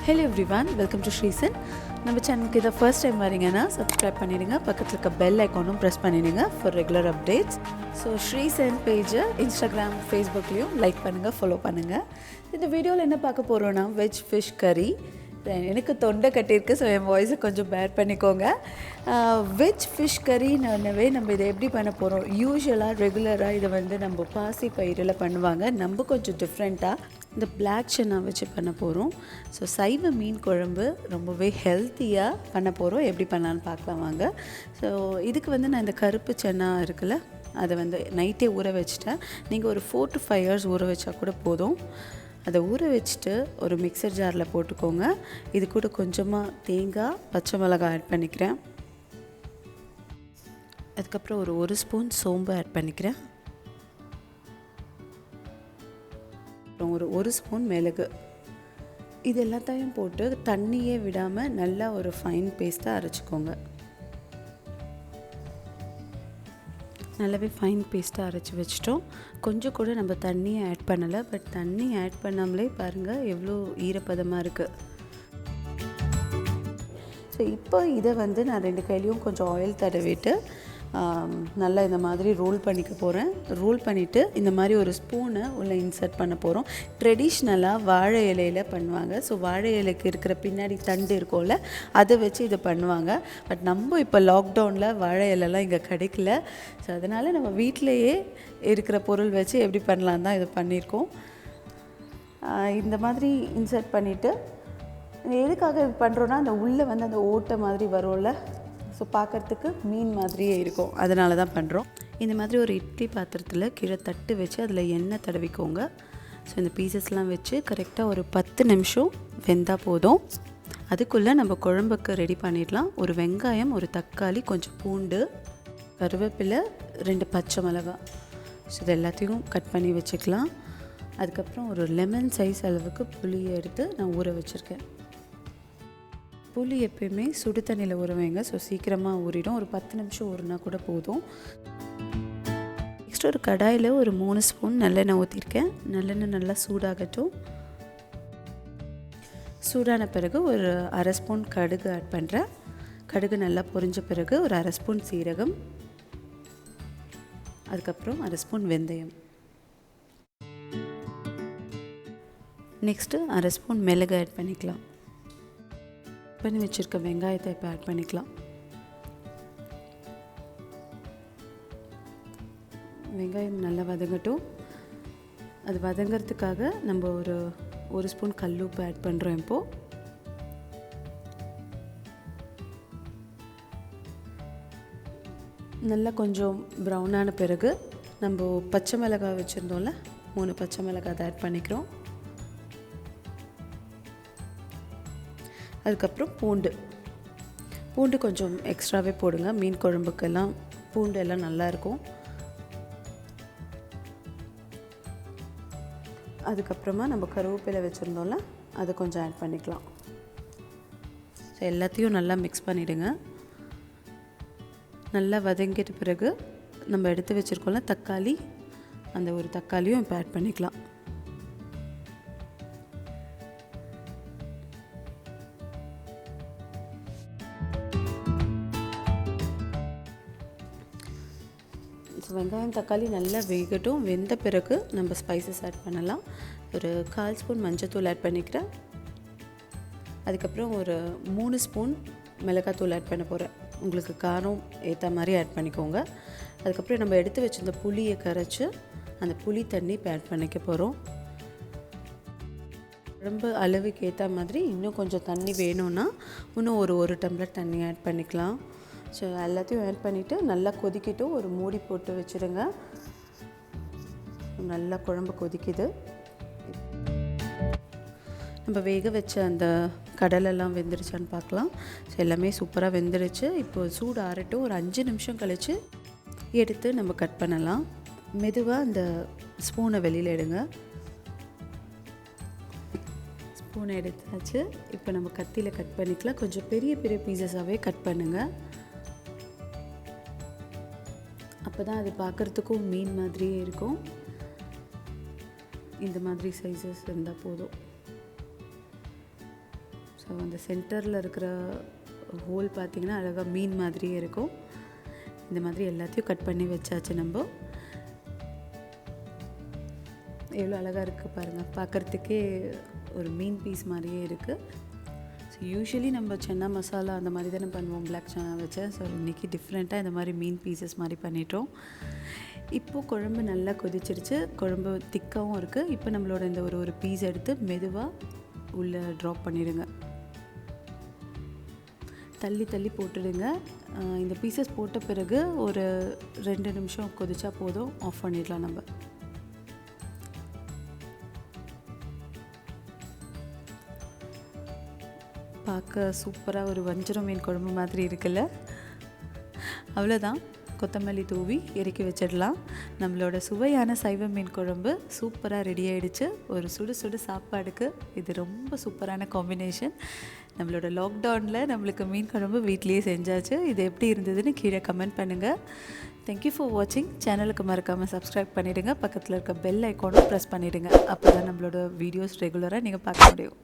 Hello everyone, welcome to SriSen. நம்ம சேனலுக்கு இதை ஃபர்ஸ்ட் டைம் வரீங்கன்னா சப்ஸ்கிரைப் பண்ணிடுங்க, பக்கத்தில் இருக்க பெல் ஐக்கானும் ப்ரெஸ் பண்ணிடுங்க for regular updates. So SriSen பேஜை இன்ஸ்டாகிராம், ஃபேஸ்புக்லேயும் லைக் பண்ணுங்கள், ஃபாலோ பண்ணுங்கள். இந்த வீடியோவில் என்ன பார்க்க போகிறோன்னா வெஜ் ஃபிஷ் கறி. எனக்கு தொண்டை கட்டியிருக்கு, ஸோ என் வாய்ஸை கொஞ்சம் பேர் பண்ணிக்கோங்க. வெஜ் ஃபிஷ் கறின்னவே நம்ம இதை எப்படி பண்ண போகிறோம்? யூஸ்வலாக ரெகுலராக இதை நம்ம பாசி பயிரில் பண்ணுவாங்க. நம்ம கொஞ்சம் டிஃப்ரெண்ட்டாக இந்த பிளாக் சன்னா வச்சு பண்ண போகிறோம். ஸோ சைவ மீன் குழம்பு ரொம்பவே ஹெல்த்தியாக பண்ண போகிறோம். எப்படி பண்ணலான்னு பார்க்கலாம் வாங்க. ஸோ இதுக்கு நான் இந்த கருப்பு சன்னா இருக்குல்ல, அதை நைட்டே ஊற வச்சுட்டேன். நீங்கள் ஒரு 4 to 5 hours ஊற வச்சா கூட போதும். அதை ஊற வச்சுட்டு ஒரு மிக்சர் ஜாரில் போட்டுக்கோங்க. இது கூட கொஞ்சமாக தேங்காய், பச்சை மிளகாய் ஆட் பண்ணிக்கிறேன். அதுக்கப்புறம் ஒரு ஸ்பூன் சோம்பு ஆட் பண்ணிக்கிறேன். அப்புறம் ஒரு ஸ்பூன் மிளகு. இது எல்லாத்தையும் போட்டு தண்ணியே விடாமல் நல்லா ஒரு ஃபைன் பேஸ்ட்டாக அரைச்சிக்கோங்க. நல்லாவே ஃபைன் பேஸ்ட்டாக அரைச்சி வச்சிட்டோம். கொஞ்சம் கூட நம்ம தண்ணியை ஆட் பண்ணலை, பட் தண்ணி ஆட் பண்ணாமலே பாருங்கள் எவ்வளோ ஈரப்பதமாக இருக்குது. ஸோ இப்போ இதை நான் 2 கையிலையும் கொஞ்சம் ஆயில் தடவிட்டு நல்லா இந்த மாதிரி ரோல் பண்ணிக்க போகிறேன். ரோல் பண்ணிவிட்டு இந்த மாதிரி ஒரு ஸ்பூனை உள்ளே இன்சர்ட் பண்ண போகிறோம். ட்ரெடிஷ்னலாக வாழை இலையில் பண்ணுவாங்க. ஸோ வாழை இலைக்கு இருக்கிற பின்னாடி தண்டு இருக்கும்ல, அதை வச்சு இதை பண்ணுவாங்க. பட் நம்ம இப்போ லாக்டவுனில் வாழை இலைலாம் இங்கே கிடைக்கல. ஸோ அதனால் நம்ம வீட்டிலையே இருக்கிற பொருள் வச்சு எப்படி பண்ணலாம் தான் இதை பண்ணியிருக்கோம். இந்த மாதிரி இன்சர்ட் பண்ணிவிட்டு எதுக்காக இது பண்ணுறோன்னா, அந்த உள்ளே அந்த ஓட்டை மாதிரி வரும்ல, ஸோ பார்க்குறதுக்கு மீன் மாதிரியே இருக்கும், அதனால தான் பண்ணுறோம். இந்த மாதிரி ஒரு இட்லி பாத்திரத்தில் கீழே தட்டு வச்சு அதில் எண்ணெய் தடவிக்கோங்க. ஸோ இந்த பீசஸ்லாம் வச்சு கரெக்டாக ஒரு 10 நிமிஷம் வெந்தால் போதும். அதுக்குள்ளே நம்ம குழம்புக்கு ரெடி பண்ணிடலாம். ஒரு வெங்காயம், ஒரு தக்காளி, கொஞ்சம் பூண்டு, கருவேப்பிலை, 2 பச்சை மிளகாய். ஸோ இது எல்லாத்தையும் கட் பண்ணி வச்சுக்கலாம். அதுக்கப்புறம் ஒரு லெமன் சைஸ் அளவுக்கு புளியை எடுத்து நான் ஊற வச்சுருக்கேன். புளி எப்பயுமே சுடு தண்ணியில் ஊற வைங்க. ஸோ சீக்கிரமாக ஊறிடும். ஒரு 10 நிமிஷம் ஊறினா கூட போதும். நெக்ஸ்ட் ஒரு கடாயில் ஒரு 3 ஸ்பூன் நல்லெண்ணெய் ஊற்றிருக்கேன். நல்லெண்ணெய் நல்லா சூடாகட்டும். சூடான பிறகு ஒரு 1/2 ஸ்பூன் கடுகு ஆட் பண்ணுறேன். கடுகு நல்லா பொரிஞ்ச பிறகு ஒரு 1/2 ஸ்பூன் சீரகம், அதுக்கப்புறம் 1/2 ஸ்பூன் வெந்தயம், நெக்ஸ்ட்டு 1/2 ஸ்பூன் மிளகு ஆட் பண்ணிக்கலாம். பண்ணி வச்சுருக்க வெங்காயத்தை இப்போ ஆட் பண்ணிக்கலாம். வெங்காயம் நல்லா வதங்கட்டும். அது வதங்கிறதுக்காக நம்ம ஒரு ஸ்பூன் கல்லுப்பு ஆட் பண்ணுறோம். இப்போது நல்லா கொஞ்சம் ப்ரௌனான பிறகு நம்ம பச்சை மிளகாய் வச்சுருந்தோம்ல, 3 பச்சை மிளகாய் அதை ஆட் பண்ணிக்கிறோம். அதுக்கப்புறம் பூண்டு கொஞ்சம் எக்ஸ்ட்ராவே போடுங்க. மீன் குழம்புக்கெல்லாம் பூண்டு எல்லாம் நல்லாயிருக்கும். அதுக்கப்புறமா நம்ம கருவேப்பிலை வச்சுருந்தோம்ல, அதை கொஞ்சம் ஆட் பண்ணிக்கலாம். ஸோ எல்லாத்தையும் நல்லா மிக்ஸ் பண்ணிவிடுங்க. நல்லா வதங்கிட்ட பிறகு நம்ம எடுத்து வச்சுருக்கோம்ல தக்காளி, அந்த ஒரு தக்காளியும் இப்போ ஆட் பண்ணிக்கலாம். வெங்காயம் தக்காளி நல்லா வேகட்டும். வெந்த பிறகு நம்ம ஸ்பைசஸ் ஆட் பண்ணலாம். ஒரு 1/4 ஸ்பூன் மஞ்சத்தூள் ஆட் பண்ணிக்கிறேன். அதுக்கப்புறம் ஒரு 3 ஸ்பூன் மிளகாத்தூள் ஆட் பண்ண போகிறேன். உங்களுக்கு காரம் ஏற்ற மாதிரி ஆட் பண்ணிக்கோங்க. அதுக்கப்புறம் நம்ம எடுத்து வச்சுருந்த புளியை கரைச்சி அந்த புளி தண்ணி இப்போ ஆட் பண்ணிக்க போகிறோம். குழம்பு அளவுக்கு ஏற்ற மாதிரி இன்னும் கொஞ்சம் தண்ணி வேணும்னா இன்னும் ஒரு டம்ளர் தண்ணி ஆட் பண்ணிக்கலாம். ஸோ எல்லாத்தையும் ஆட் பண்ணிவிட்டு நல்லா கொதிக்கிட்டும். ஒரு மூடி போட்டு வச்சுருங்க. நல்லா குழம்பு கொதிக்குது. நம்ம வேக வச்ச அந்த கடலெல்லாம் வெந்துருச்சான்னு பார்க்கலாம். ஸோ எல்லாமே சூப்பராக வெந்துருச்சு. இப்போது சூடு ஆறட்டும். ஒரு 5 நிமிஷம் கழித்து எடுத்து நம்ம கட் பண்ணலாம். மெதுவாக அந்த ஸ்பூனை வெளியில் எடுங்க. ஸ்பூனை எடுத்தாச்சு. இப்போ நம்ம கத்தியில் கட் பண்ணிக்கலாம். கொஞ்சம் பெரிய பெரிய பீசஸாகவே கட் பண்ணுங்கள். அப்போ தான் அது பார்க்குறதுக்கும் மீன் மாதிரியே இருக்கும். இந்த மாதிரி சைஸஸ் இருந்தால் போதும். ஸோ அந்த சென்டரில் இருக்கிற ஹோல் பார்த்திங்கன்னா அழகாக மீன் மாதிரியே இருக்கும். இந்த மாதிரி எல்லாத்தையும் கட் பண்ணி வச்சாச்சு. நம்ம எவ்வளோ அழகாக இருக்குது பாருங்கள், பார்க்குறதுக்கே ஒரு மீன் பீஸ் மாதிரியே இருக்குது. ஸோ யூஸ்வலி நம்ம சென்னா மசாலா அந்த மாதிரி தானே பண்ணுவோம் பிளாக் சன்னா வச்சு. ஸோ இன்றைக்கி டிஃப்ரெண்ட்டாக இந்த மாதிரி மீன் பீசஸ் மாதிரி பண்ணிட்டோம். இப்போது குழம்பு நல்லா கொதிச்சிருச்சு, குழம்பு திக்காகவும் இருக்குது. இப்போ நம்மளோட இந்த ஒரு பீஸ் எடுத்து மெதுவாக உள்ளே ட்ராப் பண்ணிடுங்க. தள்ளி தள்ளி போட்டுடுங்க. இந்த பீசஸ் போட்ட பிறகு ஒரு 2 நிமிஷம் கொதிச்சா போதும், ஆஃப் பண்ணிடலாம். நம்ம பார்க்க சூப்பராக ஒரு வஞ்சரம் மீன் குழம்பு மாதிரி இருக்குல்ல. அவ்வளோதான், கொத்தமல்லி தூவி இறக்கி வச்சிடலாம். நம்மளோட சுவையான சைவ மீன் குழம்பு சூப்பராக ரெடி ஆகிடுச்சு. ஒரு சுடு சுடு சாப்பாடுக்கு இது ரொம்ப சூப்பரான காம்பினேஷன். நம்மளோட லாக்டவுனில் நம்மளுக்கு மீன் குழம்பு வீட்லேயே செஞ்சாச்சு. இது எப்படி இருந்ததுன்னு கீழே கமெண்ட் பண்ணுங்கள். தேங்க்யூ ஃபார் வாட்சிங். சேனலுக்கு மறக்காமல் சப்ஸ்கிரைப் பண்ணிவிடுங்க. பக்கத்தில் இருக்க பெல் ஐக்கானும் ப்ரெஸ் பண்ணிவிடுங்க. அப்போ தான் நம்மளோட வீடியோஸ் ரெகுலராக நீங்கள் பார்க்க முடியும்.